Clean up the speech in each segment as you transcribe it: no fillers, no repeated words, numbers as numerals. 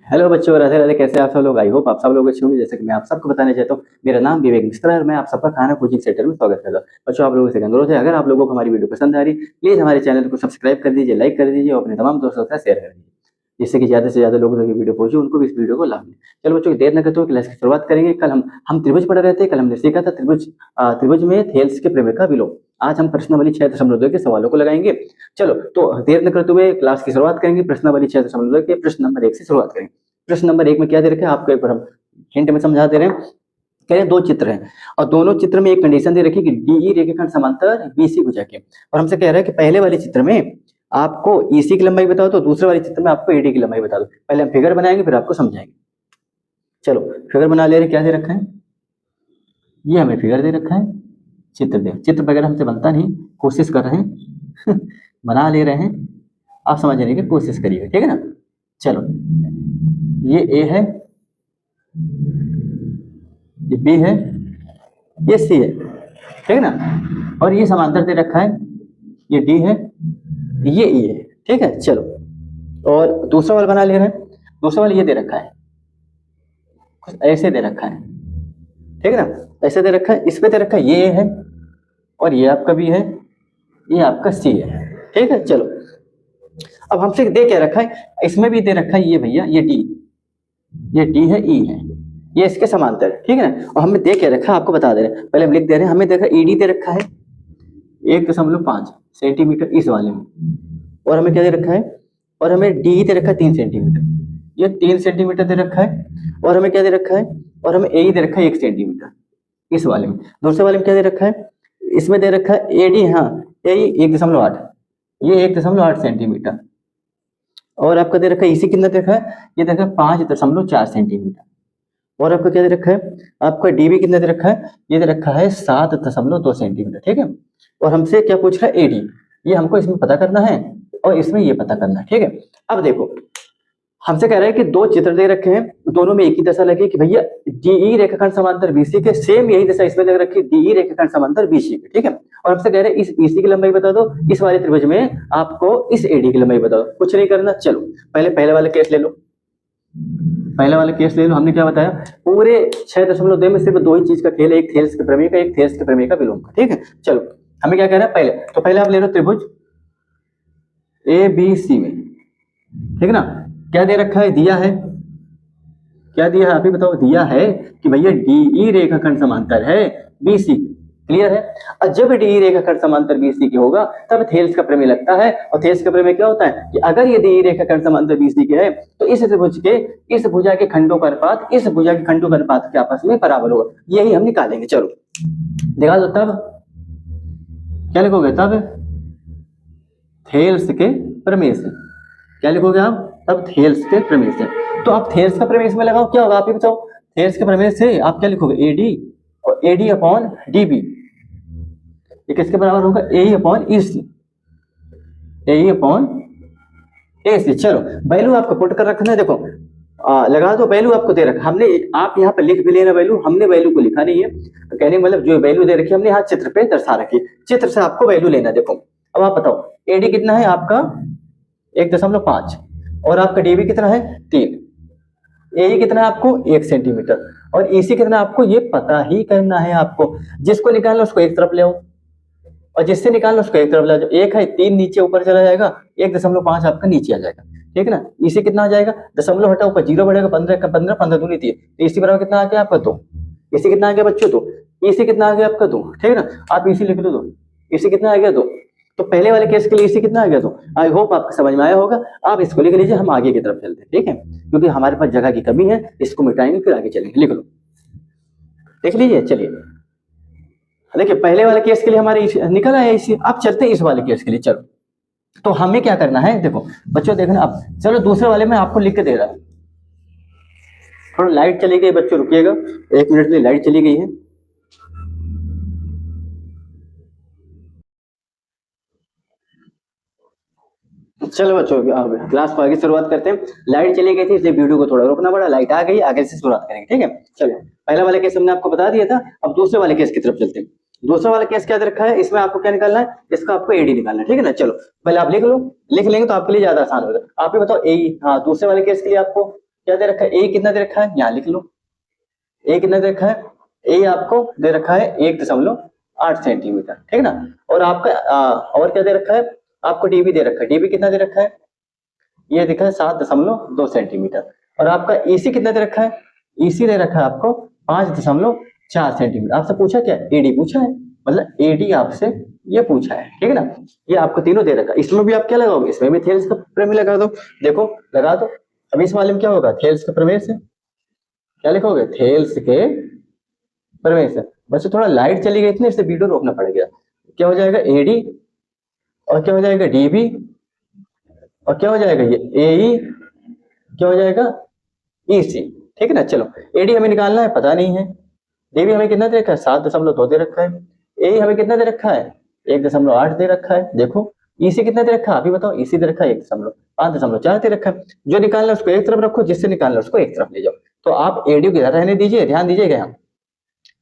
Hello बच्चों, राधे राधे। कैसे आप सब लोग? आई होप आप सब लोग अच्छे होंगे। जैसे कि मैं आप सबको बताना चाहता हूँ, मेरा नाम विवेक मिश्रा है और मैं आप सबका खाना कोचिंग सेंटर में स्वागत करता हूँ। बच्चों, आप लोगों से अनुरोध है, अगर आप लोगों को हमारी वीडियो पसंद आ रही प्लीज हमारे चैनल को सब्सक्राइब कर दीजिए, लाइक कर दीजिए और अपने तमाम दोस्तों के साथ शेयर कर दीजिए, जिससे कि ज्यादा से ज्यादा लोगों तक ये वीडियो पहुंचे, उनको भी इस वीडियो को लाभ मिले। चलो बच्चों, देर न करते हुए क्लास की शुरुआत करेंगे। कल हम त्रिभुज पढ़ रहे थे। कल हमने सीखा था त्रिभुज में थेल्स के प्रमेय का विलोम। आज हम प्रश्नावली 6.2 के सवालों को लगाएंगे। चलो, तो देर न करते हुए क्लास की शुरुआत करेंगे। प्रश्नावली 6.2 के प्रश्न नंबर 1 से शुरुआत करेंगे। प्रश्न नंबर 1 में क्या दे रखा है आपको, एक बार हम हिंट में समझा दे रहे हैं। कह रहे हैं दो चित्र हैं और दोनों चित्र में एक कंडीशन दे रखी है कि डीई रेखाखंड समांतर बीसी भुजा के, और हमसे कह रहा है कि पहले वाले चित्र में आपको ईसी की लंबाई बताओ तो दूसरे वाले चित्र में आपको एडी की लंबाई बता दो। पहले हम फिगर बनाएंगे फिर आपको समझाएंगे। चलो फिगर बना ले रहे। क्या दे रखा है? ये हमें फिगर दे रखा है। चित्र वगैरह हमसे बनता नहीं, कोशिश कर रहे हैं बना ले रहे हैं, आप समझने की कोशिश करिएगा, ठीक है ना। चलो, ये ए है, ये बी है, ये सी है, ठीक है ना। और ये समांतर दे रखा है, ये डी है, ये ई है, ठीक है। चलो, और दूसरा वाला बना ले रहे हैं। दूसरा वाला ये दे रखा है, कुछ ऐसे दे रखा है, ठीक है ना। ऐसे दे रखा है, इस पे दे रखा है ये ए है और ये आपका बी है, ये आपका सी है, ठीक है। चलो, अब हमसे दे क्या रखा है, इसमें भी दे रखा है ये भैया, ये डी है, ई है, ये इसके समांतर है, ठीक है ना। और हमें दे क्या रखा है आपको बता दे रहे हैं, पहले हम लिख दे रहे हैं। हमें देखा ईडी दे रखा है 1.5 सेंटीमीटर इस वाले में, और हमें क्या दे रखा है, और हमें डी दे रखा है 3 सेंटीमीटर, ये 3 सेंटीमीटर दे रखा है। और हमें क्या दे रखा है, और हमें ए दे रखा है 1 सेंटीमीटर इस वाले में। दूसरे वाले में क्या दे रखा है, इसमें दे रखा है एडी, हाँ ए 1.8, ये 1.8 सेंटीमीटर। और आपका दे रखा है इसी कितना दे रखा है, ये दे रखा है 5.4 सेंटीमीटर। और आपका क्या दे रखा है, आपका डीबी कितना दे रखा है, ये दे रखा है 7.2 सेंटीमीटर, ठीक है। और हमसे क्या पूछ रहा है, एडी, ये हमको इसमें पता करना है और इसमें ये पता करना है, ठीक है। अब देखो, हमसे कह रहा है कि दो चित्र दे रखे हैं, दोनों में एक ही दशा लगी कि भैया डीई रेखाखंड समांतर बीसी के, सेम यही दशा इसमें लग रखी है, डीई रेखाखंड समांतर बीसी के, ठीक है। और हमसे कह रहे हैं इस बीसी की लंबाई बता दो, इस वाले त्रिभुज में आपको इस एडी की लंबाई बता दो। कुछ नहीं करना, चलो पहले वाला केस ले लो। पहला वाला केस ले लो। हमने क्या बताया, पूरे 6.2 में सिर्फ दो ही चीज का खेल है, एक थेल्स के प्रमेय का, एक थेल्स के प्रमेय का विलोम का, ठीक है। चलो, हमें क्या कह रहा है, पहले आप ले लो त्रिभुज ए बी सी में, ठीक है ना। क्या दे रखा है, दिया है, क्या दिया है आप ही बताओ। दिया है कि भैया डीई रेखाखंड समांतर है बीसी, क्लियर है। और जब डीई रेखाखंड समांतर बीसी की होगा तब थेल्स का प्रमेय लगता है। और थेल्स का प्रमेय क्या होता है कि अगर ये डीई रेखाखंड समांतर बीसी के है तो इस त्रिभुज के इस भुजा के खंडों का अनुपात इस भुजा के खंडों का अनुपात के आपस में बराबर होगा। यही हम निकालेंगे। चलो दिखा दो। तब क्या लिखोगे, तब थेल्स के प्रमेय से, क्या लिखोगे आप, तब थेल्स के प्रमेय से। तो आप थेल्स का प्रमेय इसमें लगाओ, क्या होगा आप ही बताओ। थेल्स के प्रमेय से आप क्या लिखोगे, एडी, और एडी अपॉन डीबी ये किसके बराबर होगा, ए अपॉन ई सी, ए अपॉन ए सी। चलो वैल्यू आपको पुट कर रखना है, देखो लगा दो। वैल्यू आपको दे रखा, हमने, आप यहाँ पे लिख भी लेना वैल्यू, हमने वैल्यू को लिखा नहीं है, तो कहने मतलब जो वैल्यू दे रखी है हमने यहाँ चित्र पे दर्शा रखी, चित्र से आपको वैल्यू लेना। देखो अब आप बताओ, एडी कितना है आपका 1.5, और आपका डीबी कितना है 3, ए कितना है आपको 1 सेंटीमीटर, और ईसी कितना आपको ये पता ही करना है आपको। जिसको निकालना उसको एक तरफ ले आओ और जिससे निकालना उसको एक तरफ ले जाओ। 1 है 3 नीचे ऊपर चला जाएगा, 1.5 आपका नीचे आ जाएगा, ठीक है ना। ईसी कितना आ जाएगा, दशमलव हटा ऊपर 0 बढ़ेगा, 15 का 15, 15 दूनी 3, ईसी बराबर कितना आ गया आपका 2। ईसी कितना आ गया बच्चों, 2। ईसी कितना आ गया आपका 2, ठीक है ना। आप ईसी लिख लो 2, ईसी कितना आ गया 2। तो पहले वाले केस के लिए ईसी कितना आ गया 2। आई होप आपको समझ में आया होगा। आप इसको लिख लीजिए, हम आगे की तरफ चलते हैं, ठीक है, क्योंकि हमारे पास जगह की कमी है। इसको मिटाएंगे फिर आगे चलेंगे। लिख लो, देख लीजिए। चलिए देखिए, पहले वाले केस के लिए हमारे निकल आया इसी। अब चलते हैं इस वाले केस के लिए। चलो, तो हमें क्या करना है, देखो बच्चों देखना। अब चलो दूसरे वाले में आपको लिख के दे रहा है। थोड़ा लाइट चली गई बच्चों, रुकिएगा 1 मिनट में, लाइट चली गई है। चलो बच्चों, क्लास को आगे शुरुआत करते हैं। लाइट चली गई थी इसलिए वीडियो को थोड़ा रोकना पड़ा, लाइट आ गई, आगे से शुरुआत करेंगे, ठीक है। चलो, पहला वाला केस हमने आपको बता दिया था। अब दूसरे वाले केस की तरफ चलते हैं। दूसरा वाला केस क्या दे रखा है, इसमें आपको क्या निकालना है, इसका आपको एडी निकालना है, ठीक है ना। चलो पहले आप लिख लो, लिख लेंगे तो आपके लिए ज्यादा आसान होगा। आप ही बताओ ए, हाँ दूसरे वाले केस के लिए आपको क्या दे रखा है, ए कितना दे रखा है, यहाँ लिख लो, ए कितना दे रखा है, ए आपको दे रखा है 1.8 सेंटीमीटर, ठीक ना। और आपका और क्या दे रखा है, आपको डीबी दे रखा है, डीबी कितना दे रखा है, ये दिखा है 7.2 सेंटीमीटर। और आपका ईसी कितना दे रखा है, ईसी दे रखा है आपको 5.4 सेंटीमीटर। आपसे पूछा क्या, एडी पूछा है, मतलब एडी आपसे ये पूछा है, ठीक है ना। ये आपको तीनों दे रखा है। इसमें भी आप क्या लगाओगे, इसमें भी थेल्स का प्रमेय लगा दो, देखो लगा दो। अब इस वाले में क्या होगा, थेल्स के प्रमेय से क्या लिखोगे, थेल्स के प्रमेय से। बस थोड़ा लाइट चली गई इतने, इससे वीडियो रोकना पड़ गया। क्या हो जाएगा एडी, और क्या हो जाएगा डीबी, और क्या हो जाएगा ये एई, क्या हो जाएगा ईसी, ठीक है ना। चलो एडी हमें निकालना है, पता नहीं है। डीबी हमें कितना दे रखा है, 7.2 दे रखा है। ए हमें कितना दे रखा है, 1.8 दे रखा है। देखो ईसी कितना दे रखा है, अभी बताओ, ईसी दे रखा है 5.4 दे रखा है। जो निकालना है उसको एक तरफ रखो, जिससे निकालना है उसको एक तरफ ले जाओ। तो आप एडी को इधर रहने दीजिए, ध्यान दीजिएगा।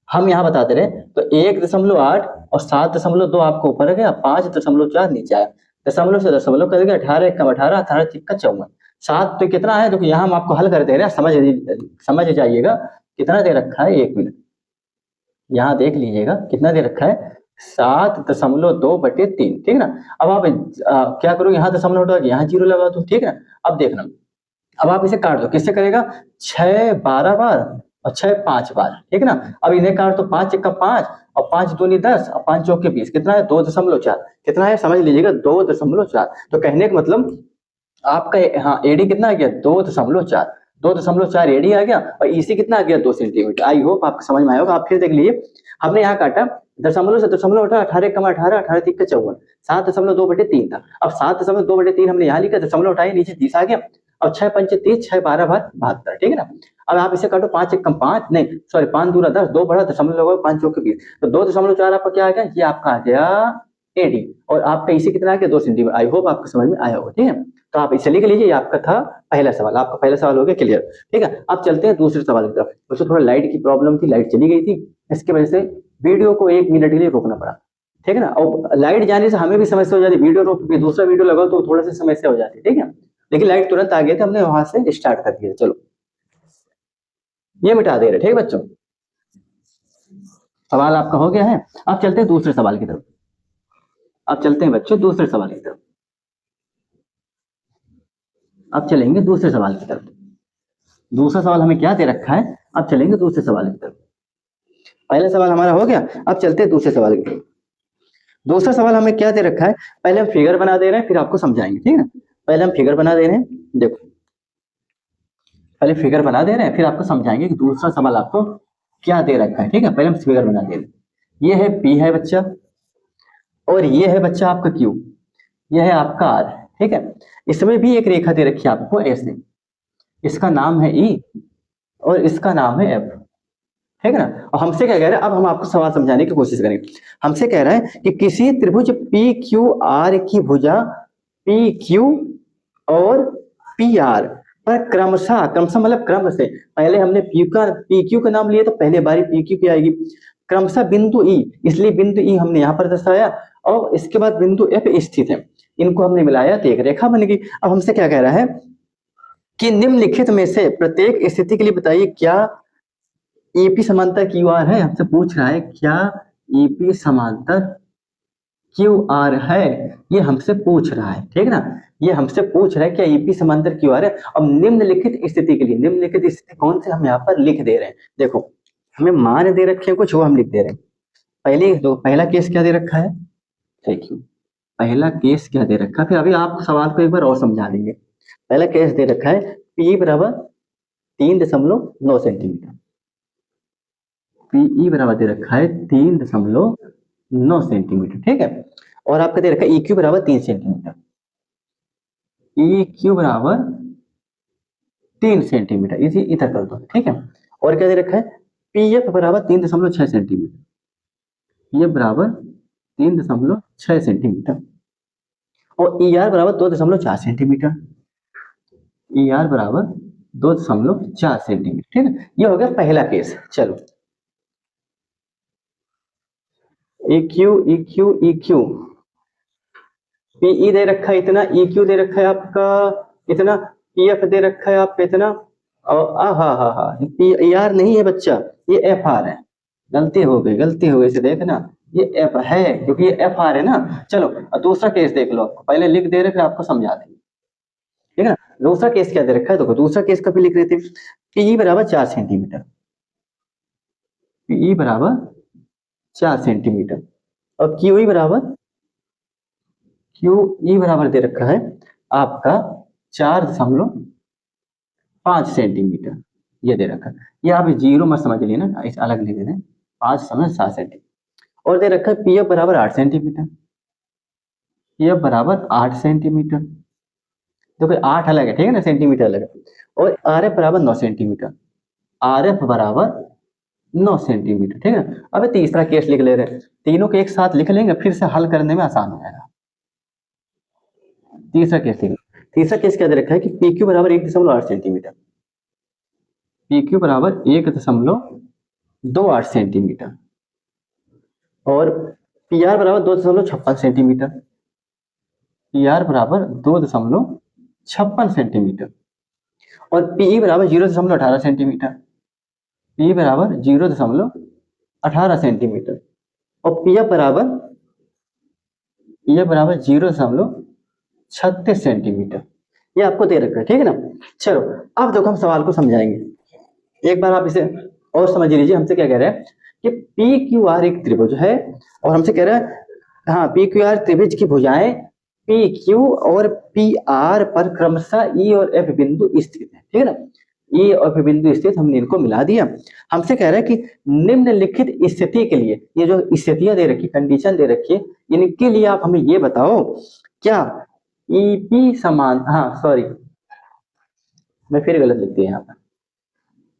हम यहाँ बताते रहे, तो 1.8 और 7.2 आपको ऊपर है गया, 5.4 नीचे आया। दशमलव से दशमलव कर देगा, 18 1 18, 18 3 54। 7 तो कितना है, देखो यहाँ हम आपको हल कर दे रहे हैं, समझ जाइएगा कितना दे रखा है। 1 मिनट यहाँ देख लीजिएगा कितना दे रखा है, 7.2/3, ठीक ना। अब आप क्या करो, यहाँ दशमलव हटा के यहाँ 0 लगा दो, ठीक है। अब देखना, अब आप इसे काट दो, किससे करेगा, 6 12 बार और 6 5 बार, ठीक है ना। अब इन्हें काट दो, 5 1 5 और 5 दूनी 10 और 5 चौके 20, कितना है 2.4, कितना है समझ लीजिएगा 2.4। तो कहने का मतलब आपका हाँ एडी कितना आ गया, 2.4, 2.4 एडी आ गया, और ईसी कितना आ गया 2 सेंटीमीटर। आई होप आपको समझ में आया होगा। आप फिर देख लीजिए, हमने यहाँ काटा दशमलव से दशमलव हटा, 18 1 18, 18 3 54, 7.2/3 था। अब 7.2/3 हमने यहाँ लिखा, दशमलव उठाए नीचे 30 आ गया। अब 6 5 30, 6 12 बार 72, ठीक है ना। अब आप इसे काटो, 5 1 5 नहीं सॉरी 5 दूना 10, 2 बढ़ा दशमलव लगाओ, 5 चौके 20, तो 2.4 आपका क्या आ गया, ये आपका आ गया एडी। और आपका इसी कितना आ गया 2 सेंटीमीटर। आई होप आपको समझ में आया होगा, ठीक है। तो आप इसे लिख लीजिए, ये आपका था पहला सवाल, आपका पहला सवाल हो गया क्लियर, ठीक है। अब चलते हैं दूसरे सवाल की तरफ। उसमें थोड़ा लाइट की प्रॉब्लम थी, लाइट चली गई थी, इसकी वजह से वीडियो को 1 मिनट के लिए रोकना पड़ा, ठीक है ना। और लाइट जाने से हमें भी समस्या हो जाती, वीडियो रोक के दूसरा वीडियो लगाओ तो थोड़ा सा समस्या हो जाती है, ठीक है। लेकिन लाइट तुरंत आ गई थी, हमने वहां से स्टार्ट कर दिया। चलो ये मिटा दे रहे, ठीक है बच्चों। सवाल आपका हो गया है। अब चलते हैं दूसरे सवाल की तरफ, अब चलते हैं बच्चों दूसरे सवाल की तरफ, अब चलेंगे दूसरे सवाल की तरफ। दूसरा सवाल हमें क्या दे रखा है, अब चलेंगे दूसरे सवाल की तरफ। पहला सवाल हमारा हो गया, अब चलते हैं दूसरे सवाल की तरफ। दूसरा सवाल हमें क्या दे रखा है, पहले हम फिगर बना दे रहे हैं, फिर आपको समझाएंगे, ठीक है। पहले हम फिगर बना दे रहे हैं, देखो पहले फिगर बना दे रहे हैं, फिर आपको समझाएंगे कि दूसरा सवाल आपको क्या दे रखा है, ठीक है। पहले हम फिगर बना दे रहे हैं। ये है पी है बच्चा, और ये है बच्चा आपका क्यू, ये है आपका आर, ठीक है। इसमें भी एक रेखा दे रखी है आपको ऐसे, इसका नाम है ई और इसका नाम है एफ, ठीक है ना। और हमसे क्या कह रहा है, अब हम आपको सवाल समझाने की कोशिश करेंगे। हमसे कह रहा है कि किसी त्रिभुज पी क्यू आर की भुजा पी क्यू और पी आर पर क्रमशः, क्रमशः मतलब क्रम से, पहले हमने पी क्यू का नाम लिया तो पहले बारी पी क्यू की आएगी, क्रमशः बिंदु ई, इसलिए बिंदु ई हमने यहाँ पर दर्शाया, और इसके बाद बिंदु एफ स्थित है, इनको हमने मिलाया तो एक रेखा बन गई। अब हमसे क्या कह रहा है कि निम्नलिखित में से प्रत्येक स्थिति के लिए बताइए क्या ईपी समांतर क्यू आर है। हमसे पूछ रहा है क्या ईपी समांतर क्यू आर है, ये हमसे पूछ रहा है, ठीक है ना। ये हमसे पूछ रहा है क्या ईपी समांतर क्यू आर है। अब निम्नलिखित स्थिति के लिए, निम्नलिखित स्थिति कौन से हम यहाँ पर लिख दे रहे हैं, देखो हमें मान दे रखे हैं कुछ, वो हम लिख दे रहे हैं। पहले तो पहला केस क्या दे रखा है, देखिए पहला केस क्या दे रखा है, फिर अभी आप सवाल को एक बार और समझा देंगे। पहला केस दे रखा है पी बराबर 3.9 सेंटीमीटर, पीई बराबर दे रखा है 3.9 सेंटीमीटर, ठीक है। और आपका दे रखा है EQ बराबर 3 सेंटीमीटर, EQ बराबर 3 सेंटीमीटर, इसे इधर कर दो, ठीक है। और क्या दे रखा है PF बराबर 3.6 सेंटीमीटर, PF बराबर 3.6 सेंटीमीटर, और ER बराबर 2.4 सेंटीमीटर, ER बराबर 2.4 सेंटीमीटर, ठीक है। ये हो गया पहला केस। चलो EQ EQ EQ, PE दे रखा है इतना, EQ दे रखा है आपका इतना, PF दे रखा है आपका इतना, और हा पी आर नहीं है बच्चा, ये एफ आर है। गलती हो गई, गलती हो गई, इसे देखना, ये एफ है क्योंकि ये एफ आर है ना। चलो अब दूसरा केस देख लो, आपको पहले लिख दे रहे फिर आपको समझा देंगे, ठीक है ना। दूसरा केस क्या दे रखा है, देखो दूसरा केस कभी लिख रहे थे कि ई बराबर 4 सेंटीमीटर, ई बराबर 4 सेंटीमीटर, और क्यू ई बराबर, क्यू ई बराबर दे रखा है आपका 4.5 सेंटीमीटर, ये दे रखा है। ये आप जीरो मत समझ लिए ना, इस अलग लिख दें, 5.7 सेंटीमीटर। और दे रखा है पी एफ बराबर 8 सेंटीमीटर, पी एफ बराबर 8 सेंटीमीटर, देखो 8 अलग है, ठीक है ना, सेंटीमीटर अलग है। और आर एफ बराबर 9 सेंटीमीटर, आर एफ बराबर 9 सेंटीमीटर, ठीक है। अब तीसरा केस लिख ले रहे हैं, तीनों के एक साथ लिख लेंगे फिर से हल करने में आसान हो जाएगा। तीसरा केस लिख, तीसरा केस क्या दे रखा है कि पी क्यू बराबर 1.8 सेंटीमीटर, पी क्यू बराबर 1.28 सेंटीमीटर, और पी आर बराबर 2.56 सेंटीमीटर, पी आर बराबर 2.56 सेंटीमीटर, और पीई बराबर 0.18 सेंटीमीटर, पी बराबर 0.18 सेंटीमीटर, और पी एफ बराबर 0.36 सेंटीमीटर, ये आपको दे रखा है, ठीक है ना। चलो अब देखो हम सवाल को समझाएंगे, एक बार आप इसे और समझ लीजिए। हमसे क्या कह रहा है कि पी क्यू आर एक त्रिभुज है, और हमसे कह रहा है हाँ पी क्यू आर त्रिभुज की भुजाएं पी क्यू और पी आर पर क्रमशः ई और एफ बिंदु स्थित है, ठीक है ना। ई और एफ बिंदु स्थित, हमने इनको मिला दिया। हमसे कह रहा है कि निम्नलिखित स्थिति के लिए, ये जो स्थितियां दे रखी, कंडीशन दे रखी है, इनके लिए आप हमें ये बताओ क्या ईपी समान, हाँ सॉरी मैं फिर गलत लिख दिया यहाँ पर,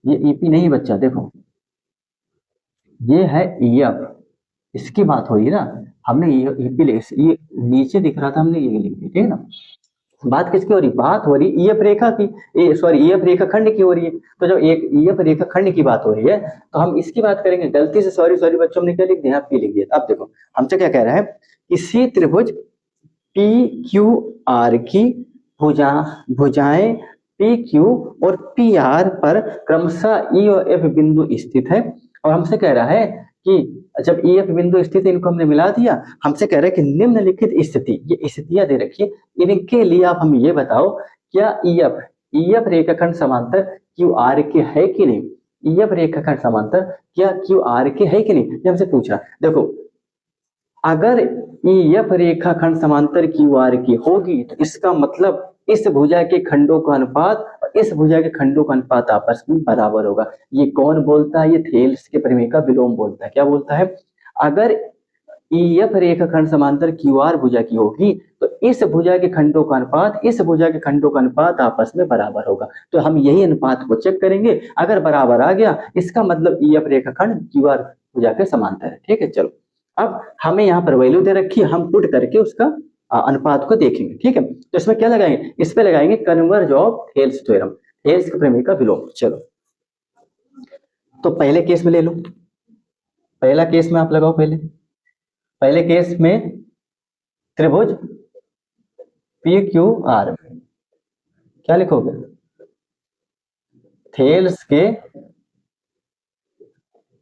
ये ईपी नहीं बच्चा, देखो ये है ईएफ, इसकी बात हो रही है ना। हमने ईपी ये नीचे दिख रहा था, हमने ये लिख दिया, ठीक है ना। बात किसकी हो रही, बात हो रही ईएफ रेखा की, सॉरी ईएफ रेखा खंड की हो रही है। तो जब एक ईएफ रेखा खंड की बात हो रही है तो हम इसकी बात करेंगे। गलती से सॉरी सॉरी बच्चों, हमने क्या लिख दिया, पी लिख दिया। अब देखो हमसे क्या कह रहा है, किसी त्रिभुज पी क्यू आर की भुजाएं पी क्यू और पी आर पर क्रमशः ई और एफ बिंदु स्थित है, और हमसे कह रहा है कि जब ई एफ बिंदु स्थित है, इनको हमने मिला दिया। हमसे कह रहा है कि निम्नलिखित स्थिति, ये स्थितियां दे रखी है, इनके लिए आप हमें ये बताओ क्या ई एफ रेखाखंड समांतर क्यू आर के है कि नहीं, ई एफ रेखाखंड समांतर क्या क्यू आर के है कि नहीं, ये हमसे पूछा। देखो अगर ईएफ रेखाखंड समांतर क्यू आर की होगी तो इसका मतलब इस भुजा के खंडों का अनुपात और इस भुजा के खंडों का अनुपात आपस में बराबर होगा। ये कौन बोलता है, ये थेल्स के प्रमेय का विलोम बोलता है। क्या बोलता है, अगर ईएफ रेखाखंड समांतर क्यू आर भुजा की होगी तो इस भुजा के खंडों का अनुपात इस भुजा के खंडों का अनुपात आपस में बराबर होगा। तो हम यही अनुपात को चेक करेंगे, अगर बराबर आ गया इसका मतलब ईएफ रेखाखंड क्यू आर भुजा के समांतर है, ठीक है। चलो अब हमें यहाँ पर वैल्यू दे रखी है, हम पुट करके उसका अनुपात को देखेंगे, ठीक है। तो इसमें क्या लगाएंगे, इस पे लगाएंगे converse of Thales theorem, Thales के प्रमेय का विलोम। चलो तो पहले केस में ले लो, पहला केस में आप लगाओ, पहले केस में त्रिभुज पी क्यू आर, क्या लिखोगे, थेल्स के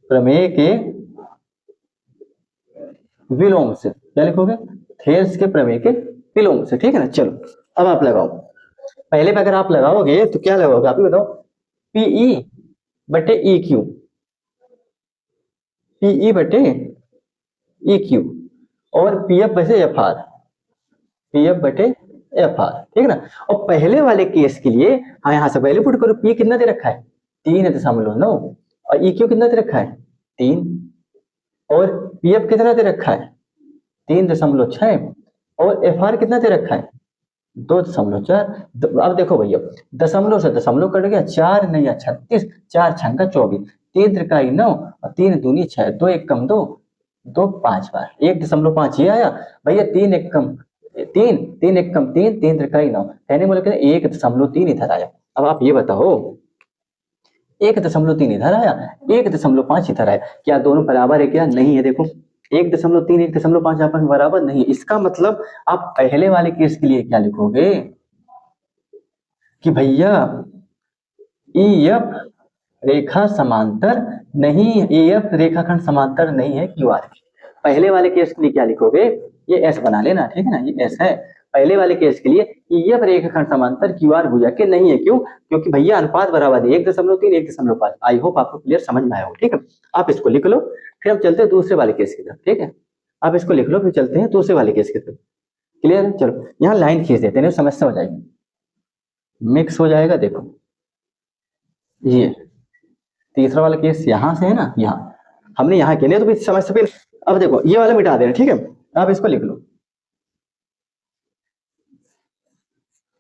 प्रमेय के विलोम से, क्या लिखोगे, थेल्स के प्रमेय के विलोम से, ठीक है ना। चलो अब आप लगाओ, पहले पे अगर आप लगाओगे तो क्या लगाओगे, आप ही बताओ, पीई बटे ई क्यू, पीई बटे ई क्यू, और पीएफ बटे एफ आर, पीएफ बटे एफ आर, ठीक है ना। और पहले वाले केस के लिए हाँ यहां से वैल्यू पुट करो, पी कितना दे रखा है 3.9, और ई क्यू कितना दे रखा है 3, और पीएफ कितना दे रखा है 3.6, और एफ आर कितना दे रखा है 2.4। अब देखो भैया दशमलव से दशमलव कट गया, 4 नहीं 36, 4 छंगा 24, 3 त्रिकाई 9 और 3 दूनी 6, 2 एक कम 2, 2 5 बार 1.5 ये आया भैया, 3 एक कम 3, 3 एक कम 3, 3 त्रिकाई 9, कहने बोले 1.3 इधर आया। अब आप ये बताओ 1.3 इधर आया, 1.5 इधर आया, क्या दोनों बराबर है, क्या नहीं है। देखो 1.3 1.5 आपस में बराबर नहीं है, इसका मतलब आप पहले वाले केस के लिए क्या लिखोगे कि भैया ई एफ रेखा समांतर नहीं, ई एफ रेखाखंड समांतर नहीं है क्यू आर के। पहले वाले केस के लिए क्या लिखोगे, ये एस बना लेना, ठीक है ना, ये एस है। पहले वाले केस के लिए ई एफ रेखाखंड समांतर क्यू आर भुजा के नहीं है। क्यों? क्योंकि भैया अनुपात बराबर है 1.3 1.5। आई होप आपको क्लियर समझ में आया हो, ठीक है। आप इसको लिख लो, फिर हम चलते हैं दूसरे वाले केस की तरफ, ठीक है। आप इसको लिख लो, फिर चलते हैं दूसरे वाले केस की तरफ। क्लियर है? चलो यहाँ लाइन खींच देते हैं, समस्या हो जाएगी, मिक्स हो जाएगा। देखो ये तीसरा वाला केस यहाँ से है ना, यहाँ हमने यहाँ के लिए तो समस्या पे। अब देखो ये वाला मिटा देना, ठीक है। अब इसको लिख लो।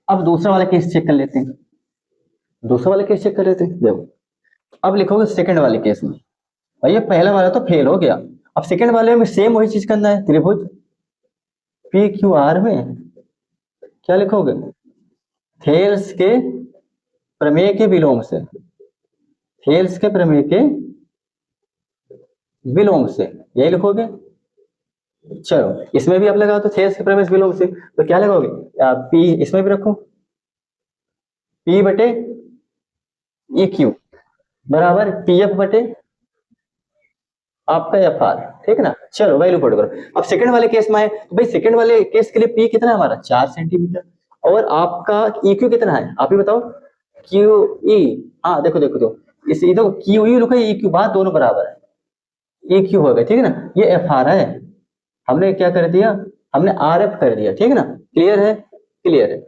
अब दूसरा वाला केस चेक कर लेते हैं, दूसरा वाला केस चेक कर लेते हैं। देखो अब लिखोगे सेकंड वाले केस में, भैया पहला वाला तो फेल हो गया। अब सेकंड वाले में सेम वही चीज करना है। त्रिभुज पी क्यू आर में क्या लिखोगे, थेल्स के प्रमेय के विलोम से, थेल्स के प्रमेय के विलोम से, यही लिखोगे। चलो इसमें भी आप लगाओ तो थेल्स के प्रमेय से विलोम से, तो क्या लगाओगे, पी इसमें भी रखो, पी बटे ई क्यू बराबर पी एफ बटे आपका एफ आर, ठीक है ना। चलो वैल्यू पुट करो। अब सेकंड वाले केस में आए तो भाई सेकंड वाले केस के लिए पी कितना है हमारा 4 सेंटीमीटर, और आपका ई क्यू कितना है आप ही बताओ। क्यू ई, हाँ देखो देखो देखो इस देखो क्यू ई लिखो, ई क्यू, बात दोनों बराबर है, ई क्यू हो गया, ठीक है ना। ये एफ आर है, हमने क्या कर दिया, हमने आर एफ कर दिया, ठीक है ना। क्लियर है? क्लियर है।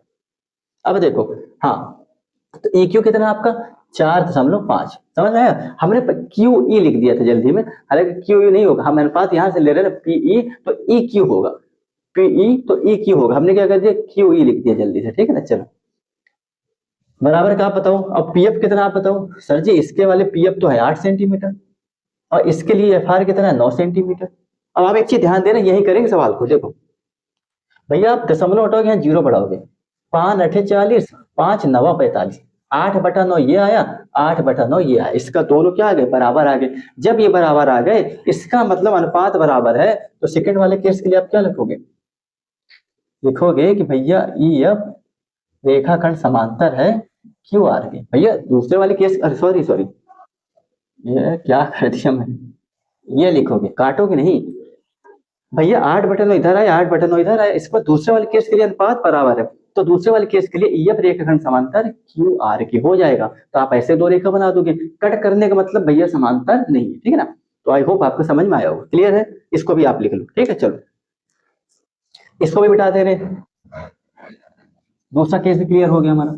अब देखो हाँ, तो ई क्यू कितना आपका 4.5, समझ में आया। हमने क्यू ई लिख दिया था जल्दी में, हालांकि क्यू ई नहीं होगा, हम अनुपात यहां से ले रहे हैं ना, पीई तो ई क्यू होगा, पीई तो ई क्यू होगा। हमने क्या कर दिया, क्यू ई लिख दिया जल्दी से, ठीक है ना। चलो बराबर का आप बताओ। अब पीएफ कितना आप बताओ। सर जी इसके वाले पीएफ तो है 8 सेंटीमीटर, और इसके लिए एफ आर कितना है 9 सेंटीमीटर। अब आप एक चीज ध्यान देना, यही करेंगे सवाल को। देखो भैया आप दशमलव हटाओगे, यहाँ जीरो बढ़ाओगे, 5 8 40, 5 9 45, 8/9 ये आया, 8/9 ये आया, इसका दोनों क्या आ गए, बराबर आ गए। जब ये बराबर आ गए इसका मतलब अनुपात बराबर है, तो सेकंड वाले केस के लिए आप क्या लिखोगे, लिखोगे कि भैया ई एफ रेखाखंड समांतर है क्यू आर के। भैया दूसरे वाले केस, सॉरी सॉरी ये क्या कर दिया मैंने, ये लिखोगे, काटोगे नहीं भैया। 8/9 इधर आए, 8/9 इधर आए, इस पर दूसरे वाले केस के लिए अनुपात बराबर है, तो दूसरे वाले केस के लिए ई एफ रेखाखंड समांतर क्यू आर की हो जाएगा। तो आप ऐसे दो रेखा बना दोगे, कट करने का मतलब भैया समांतर नहीं है, ठीक है ना। तो आई होप आपको समझ में आया होगा। क्लियर है? इसको भी आप लिख लो, ठीक है। चलो इसको भी मिटा दे रहे, दूसरा केस भी क्लियर हो गया हमारा।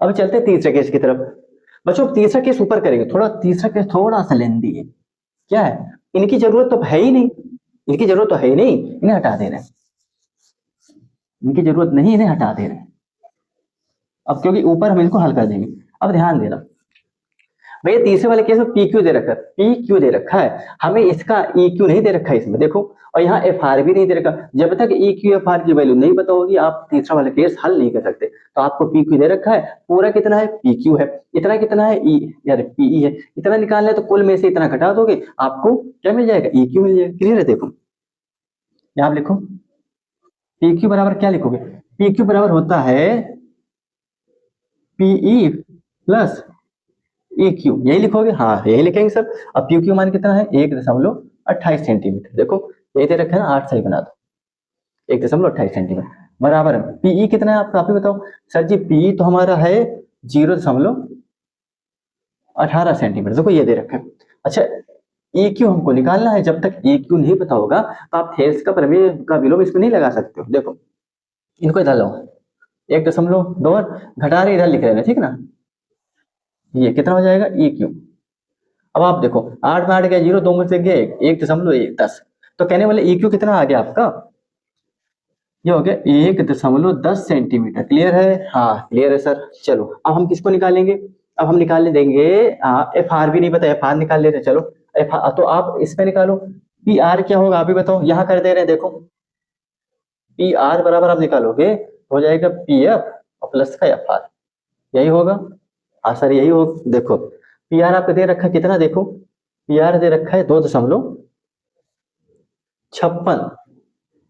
अब चलते हैं तीसरे केस की तरफ। बच्चों तीसरा केस ऊपर करेंगे, थोड़ा तीसरा केस थोड़ा सा लेंदी है। क्या है, इनकी जरूरत तो है ही नहीं, इनकी जरूरत तो है ही नहीं, इन्हें हटा दे रहे हैं, इनकी जरूरत नहीं, इन्हें हटा दे रहे हैं। अब क्योंकि ऊपर हम इनको हल कर देंगे। अब ध्यान देना भैया, तीसरे वाले केस में पी क्यू दे रखा है, पी क्यू दे रखा है, हमें इसका ई क्यू नहीं दे रखा है इसमें, देखो। और यहाँ एफ आर भी नहीं दे रखा। जब तक ई क्यू एफ आर की वैल्यू नहीं पता होगी आप तीसरा वाला केस हल नहीं कर सकते। तो आपको पी क्यू दे रखा है, पूरा कितना है पी क्यू है, इतना कितना है ई यार पीई है, इतना निकालना है तो कुल में से इतना घटा दोगे, आपको क्या मिल जाएगा, ई क्यू मिल जाएगा। क्लियर है? देखो यहाँ लिखो पी क्यू बराबर क्या लिखोगे, पी क्यू बराबर होता है पीई प्लस ई क्यू, यही लिखोगे, हाँ यही लिखेंगे सब। अब पी क्यू मान कितना है 1.28 सेंटीमीटर, देखो यही दे रखा है ना, 8 सही बना दो, 1.28 सेंटीमीटर बराबर है। पीई कितना है आपका, आप ही बताओ। सर जी पीई तो हमारा है 0.18 सेंटीमीटर, देखो ये दे रखा है। अच्छा ई क्यू हमको निकालना है, जब तक ई क्यू नहीं पता होगा तो आप थेल्स का प्रमेय का विलोम इसमें नहीं लगा सकते हो। देखो इनको इधर लो, 1.2 घटा रहे इधर लिख रहे हैं, ठीक है ना। ये कितना हो जाएगा ई क्यू। अब आप देखो 8 में 8 गया 0, 2 में से गया 1.10, तो कहने वाले ई क्यू कितना आ गया आपका, ये हो गया 1.10 सेंटीमीटर। क्लियर है? हाँ क्लियर है सर। चलो अब हम किसको निकालेंगे, अब हम निकालने देंगे एफ आर भी नहीं पता, एफ आर निकाल लेते चलो। एफ आर तो आप इसमें निकालो, पी आर क्या होगा आप भी बताओ, यहाँ कर दे रहे हैं देखो, पी आर बराबर आप निकालोगे हो जाएगा पी एफ और प्लस का एफ आर, यही होगा। हाँ सर यही हो, देखो पी आर आपको दे रखा है कितना, देखो पी आर दे रखा है 2.56,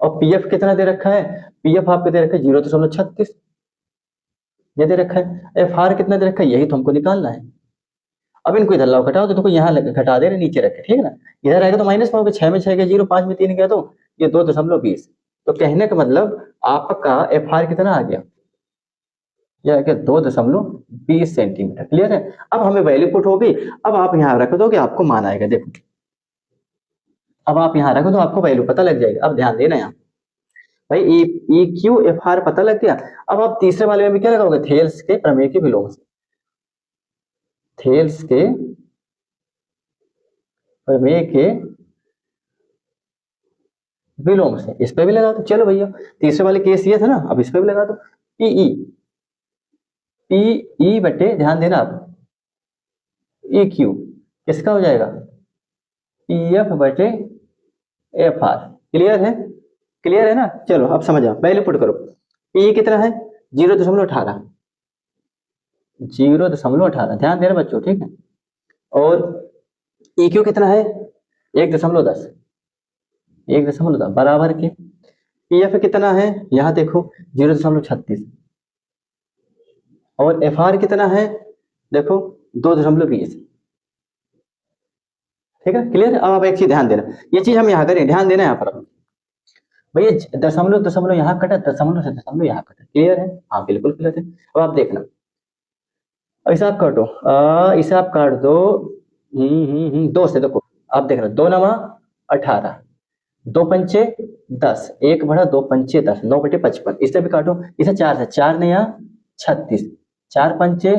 और पीएफ कितना दे रखा है, पीएफ आपको दे रखा है 0.36, ये दे रखा है। एफ आर कितना दे रखा है, यही तो हमको निकालना है। अब इनको इधर लाओ, घटाओ तो तुमको यहाँ घटा दे रहे, नीचे रखे, ठीक है ना। इधर आएगा तो माइनस पाओगे, 6 में 6 गया 0, 5 में 3 गया तो ये 2.20। तो कहने का मतलब आपका एफ आर कितना आ गया, यह आ गया 2.20 सेंटीमीटर। क्लियर है। अब हमें वैल्यू पुट होगी, अब आप यहाँ रख दोगे आपको मान आएगा। देखो अब आप यहाँ रखो तो आपको वैल्यू पता लग जाएगी। अब ध्यान देना यहाँ भाई, ई क्यू एफ आर पता लग गया। अब आप तीसरे वाले में भी क्या लगाओगे, थेल्स के प्रमेय के विलोम से, थेल्स के प्रमेय के विलोम से इस पे भी लगा दो। चलो भैया तीसरे वाले केस ये था ना, अब इस पे भी लगा दो। पीई, पीई बटे, ध्यान देना आप, ई क्यू किसका हो जाएगा, पी एफ बटे एफ आर। क्लियर है, क्लियर है ना। चलो अब समझ आओ, वैल्यू पुट करो। पी कितना है 0.18, 0.18, ध्यान देना बच्चों, ठीक है। और ई क्यू कितना है 1.10, 1.10 बराबर के। पी एफ कितना है यहाँ देखो 0.36, और एफ आर कितना है देखो 2.20। ठीक है, क्लियर। अब आप एक चीज ध्यान देना, ये चीज हम यहाँ करें, ध्यान देना यहाँ पर भैया, दशमलव दशमलव यहाँ कटा, दशमलव से दशमलव यहाँ कटा। क्लियर है, हाँ बिल्कुल क्लियर है। अब आप देखना, अब इसे आप काटो, इसे आप काट दो 2 से। देखो आप देखना, 2 नवा 18, 2 पंचे 10, 1 बढ़ा 2 पंचे 10, 9 बटे 55। इसे भी काटो, इसे 4 से, 4 नया 36, 4 पंचे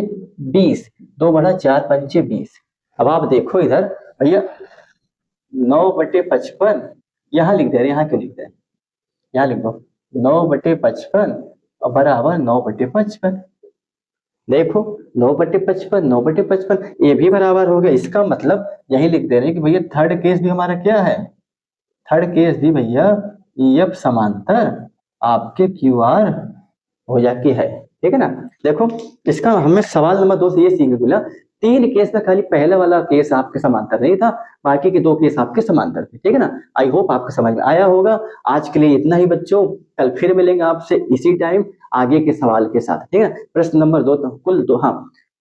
20, 2 बढ़ा 4 पंचे 20। अब आप देखो इधर भैया 9 बटे 55 यहाँ लिख दे रहे, यहाँ क्यों लिख दे रहे, यहाँ लिख दो 9 बटे 55 और बराबर 9 बटे 55। देखो 9 बटे 55, 9 बटे 55, ये भी बराबर हो गया। इसका मतलब यही लिख दे रहे हैं कि भैया थर्ड केस भी हमारा क्या है, थर्ड केस भी भैया एफ समांतर आपके क्यू आर हो जाती है। ठीक है ना। देखो इसका हमें सवाल नंबर 2 से ये सीखने को मिला, 3 केस में खाली पहला वाला केस आपके समांतर नहीं था, बाकी के 2 केस आपके समांतर थे। ठीक है ना। आई होप आपको समझ में आया होगा। आज के लिए इतना ही बच्चों, कल फिर मिलेंगे आपसे इसी टाइम आगे के सवाल के साथ। ठीक है। प्रश्न नंबर 2 कुल 2, हाँ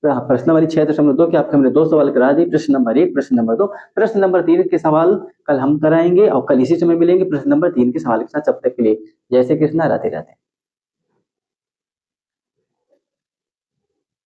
प्रश्न वाली 6.2 के आपके हमने 2 सवाल करा दी। प्रश्न नंबर 1, प्रश्न नंबर 2, प्रश्न नंबर 3 के सवाल कल हम कराएंगे और कल इसी समय मिलेंगे प्रश्न नंबर 3 के सवाल के साथ। तब तक के लिए जय श्री कृष्णा, राधे राधे।